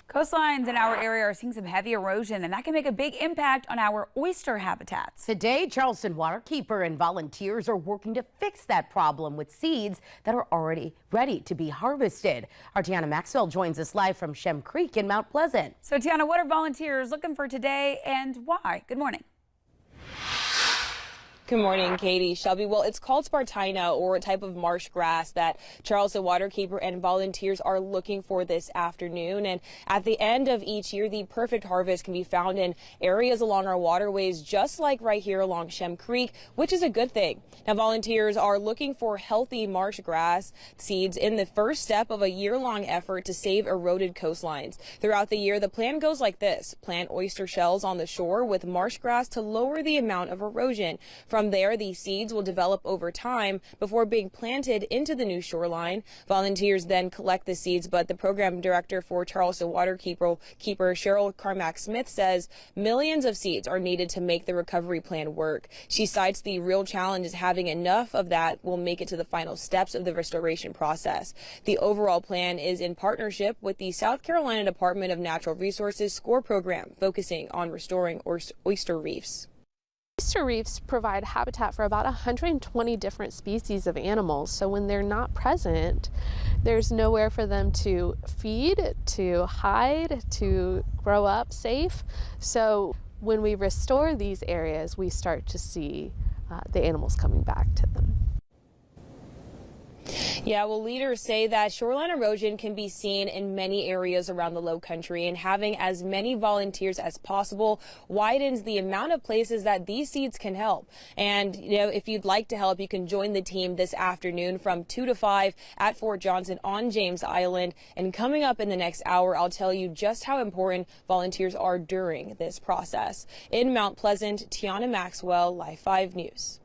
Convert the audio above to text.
Coastlines in our area are seeing some heavy erosion, and that can make a big impact on our oyster habitats. Today, Charleston waterkeeper and volunteers are working to fix that problem with seeds that are already ready to be harvested. Our Tiana Maxwell joins us live from Shem Creek in Mount Pleasant. So, Tiana, what are volunteers looking for today and why? Good morning. Good morning, Katie. Shelby. Well, it's called Spartina, or a type of marsh grass that Charleston waterkeeper and volunteers are looking for this afternoon. And at the end of each year, the perfect harvest can be found in areas along our waterways, just like right here along Shem Creek, which is a good thing. Now, volunteers are looking for healthy marsh grass seeds in the first step of a year-long effort to save eroded coastlines. Throughout the year, the plan goes like this: plant oyster shells on the shore with marsh grass to lower the amount of erosion. From there, these seeds will develop over time before being planted into the new shoreline. Volunteers then collect the seeds, but the program director for Charleston waterkeeper Cheryl Carmack-Smith says millions of seeds are needed to make the recovery plan work. She cites the real challenge is having enough of that will make it to the final steps of the restoration process. The overall plan is in partnership with the South Carolina Department of Natural Resources SCORE program, focusing on restoring oyster reefs. Oyster reefs provide habitat for about 120 different species of animals, so when they're not present, there's nowhere for them to feed, to hide, to grow up safe. So when we restore these areas, we start to see the animals coming back to them. Yeah, well, leaders say that shoreline erosion can be seen in many areas around the Lowcountry, and having as many volunteers as possible widens the amount of places that these seeds can help. And, if you'd like to help, you can join the team this afternoon from 2 to 5 at Fort Johnson on James Island. And coming up in the next hour, I'll tell you just how important volunteers are during this process. In Mount Pleasant, Tiana Maxwell, Live 5 News.